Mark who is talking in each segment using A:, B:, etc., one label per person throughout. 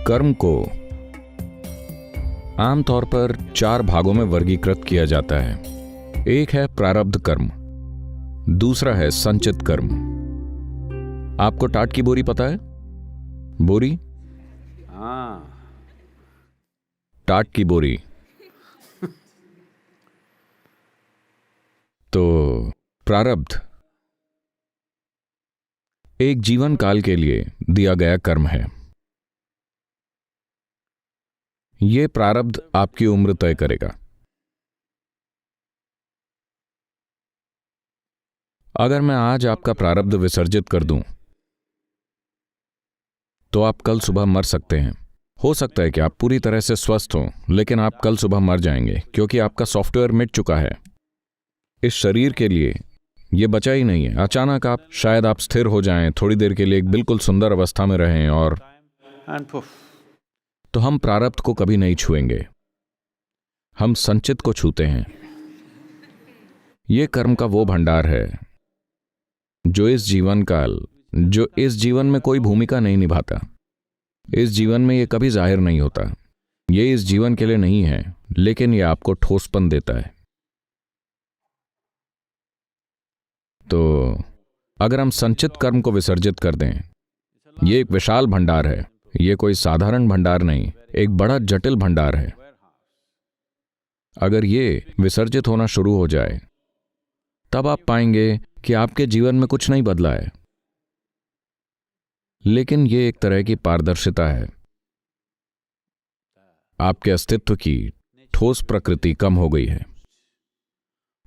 A: कर्म को आमतौर पर 4 भागों में वर्गीकृत किया जाता है। एक है प्रारब्ध कर्म, दूसरा है संचित कर्म। आपको टाट की बोरी पता है? बोरी? टाट की बोरी। तो प्रारब्ध एक जीवन काल के लिए दिया गया कर्म है। यह प्रारब्ध आपकी उम्र तय करेगा। अगर मैं आज आपका प्रारब्ध विसर्जित कर दूं, तो आप कल सुबह मर सकते हैं। हो सकता है कि आप पूरी तरह से स्वस्थ हों, लेकिन आप कल सुबह मर जाएंगे क्योंकि आपका सॉफ्टवेयर मिट चुका है। इस शरीर के लिए यह बचा ही नहीं है। अचानक शायद आप स्थिर हो जाएं, थोड़ी देर के लिए एक बिल्कुल सुंदर अवस्था में रहें, और तो हम प्रारब्ध को कभी नहीं छुएंगे, हम संचित को छूते हैं। यह कर्म का वो भंडार है जो इस जीवन में कोई भूमिका नहीं निभाता। इस जीवन में यह कभी जाहिर नहीं होता। यह इस जीवन के लिए नहीं है, लेकिन यह आपको ठोसपन देता है। तो अगर हम संचित कर्म को विसर्जित कर दें, यह एक विशाल भंडार है। यह कोई साधारण भंडार नहीं, एक बड़ा जटिल भंडार है। अगर यह विसर्जित होना शुरू हो जाए, तब आप पाएंगे कि आपके जीवन में कुछ नहीं बदला है, लेकिन यह एक तरह की पारदर्शिता है। आपके अस्तित्व की ठोस प्रकृति कम हो गई है,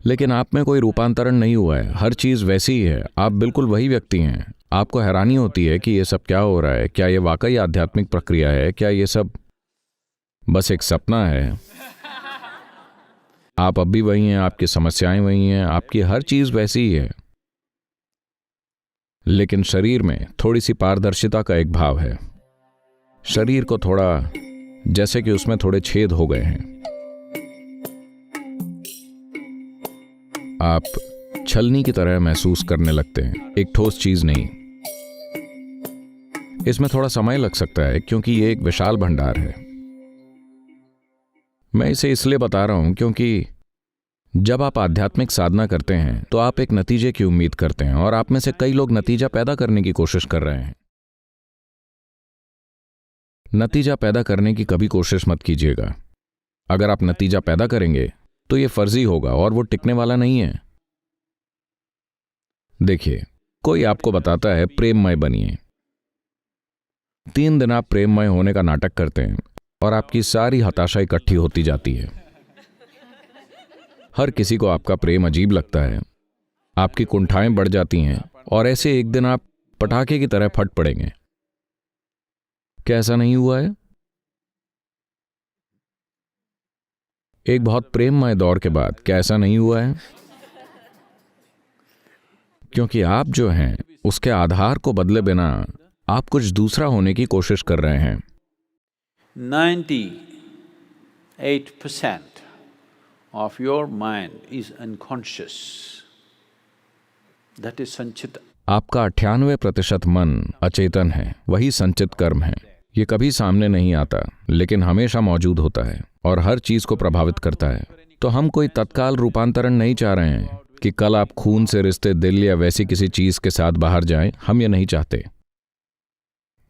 A: लेकिन आप में कोई रूपांतरण नहीं हुआ है। हर चीज वैसी ही है, आप बिल्कुल वही व्यक्ति हैं। आपको हैरानी होती है कि यह सब क्या हो रहा है। क्या यह वाकई आध्यात्मिक प्रक्रिया है? क्या यह सब बस एक सपना है? आप अब भी वही हैं, आपकी समस्याएं वही हैं, आपकी हर चीज वैसी ही है, लेकिन शरीर में थोड़ी सी पारदर्शिता का एक भाव है। शरीर को थोड़ा जैसे कि उसमें थोड़े छेद हो गए हैं। आप छलनी की तरह महसूस करने लगते हैं, एक ठोस चीज नहीं। इसमें थोड़ा समय लग सकता है क्योंकि यह एक विशाल भंडार है। मैं इसे इसलिए बता रहा हूं क्योंकि जब आप आध्यात्मिक साधना करते हैं तो आप एक नतीजे की उम्मीद करते हैं, और आप में से कई लोग नतीजा पैदा करने की कोशिश कर रहे हैं। नतीजा पैदा करने की कभी कोशिश मत कीजिएगा। अगर आप नतीजा पैदा करेंगे तो यह फर्जी होगा और वो टिकने वाला नहीं है। देखिए, कोई आपको बताता है प्रेममय बनिए। 3 दिन आप प्रेममय होने का नाटक करते हैं और आपकी सारी हताशा इकट्ठी होती जाती है। हर किसी को आपका प्रेम अजीब लगता है, आपकी कुंठाएं बढ़ जाती हैं, और ऐसे एक दिन आप पटाखे की तरह फट पड़ेंगे। क्या ऐसा नहीं हुआ है? एक बहुत प्रेममय दौर के बाद क्या ऐसा नहीं हुआ है? क्योंकि आप जो हैं उसके आधार को बदले बिना आप कुछ दूसरा होने की कोशिश कर रहे हैं।
B: 98% of your mind is unconscious. That is sanchita.
A: आपका 98% मन अचेतन है, वही संचित कर्म है। ये कभी सामने नहीं आता, लेकिन हमेशा मौजूद होता है और हर चीज को प्रभावित करता है। तो हम कोई तत्काल रूपांतरण नहीं चाह रहे हैं कि कल आप खून से रिश्ते दिल या वैसी किसी चीज के साथ बाहर जाएं। हम ये नहीं चाहते।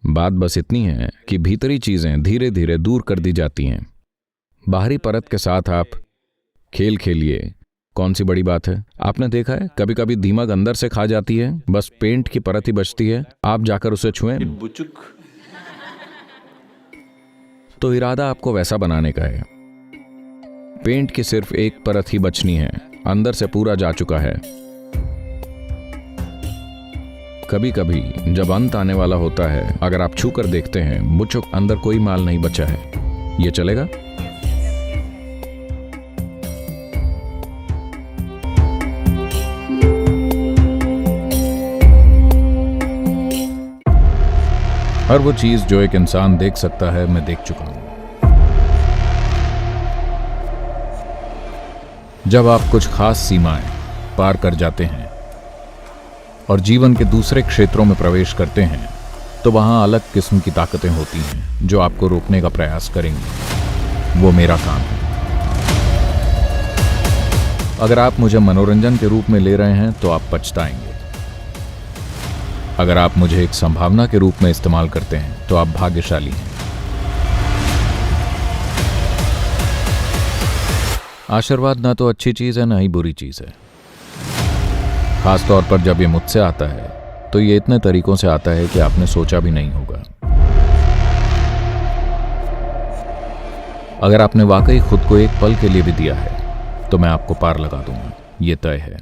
A: बात बस इतनी है कि भीतरी चीजें धीरे धीरे दूर कर दी जाती हैं। बाहरी परत के साथ आप खेल खेलिए, कौन सी बड़ी बात है? आपने देखा है कभी कभी दीमक अंदर से खा जाती है, बस पेंट की परत ही बचती है, आप जाकर उसे छुएं। तो इरादा आपको वैसा बनाने का है। पेंट की सिर्फ एक परत ही बचनी है, अंदर से पूरा जा चुका है। कभी कभी जब अंत आने वाला होता है, अगर आप छू कर देखते हैं, मुझको अंदर कोई माल नहीं बचा है। ये चलेगा? हर वो चीज जो एक इंसान देख सकता है, मैं देख चुका हूं। जब आप कुछ खास सीमाएं पार कर जाते हैं और जीवन के दूसरे क्षेत्रों में प्रवेश करते हैं, तो वहां अलग किस्म की ताकतें होती हैं जो आपको रोकने का प्रयास करेंगी। वो मेरा काम है। अगर आप मुझे मनोरंजन के रूप में ले रहे हैं तो आप पछताएंगे। अगर आप मुझे एक संभावना के रूप में इस्तेमाल करते हैं तो आप भाग्यशाली हैं। आशीर्वाद ना तो अच्छी चीज है ना ही बुरी चीज है। खासतौर पर जब ये मुझसे आता है तो ये इतने तरीकों से आता है कि आपने सोचा भी नहीं होगा। अगर आपने वाकई खुद को एक पल के लिए भी दिया है तो मैं आपको पार लगा दूंगा, ये तय है।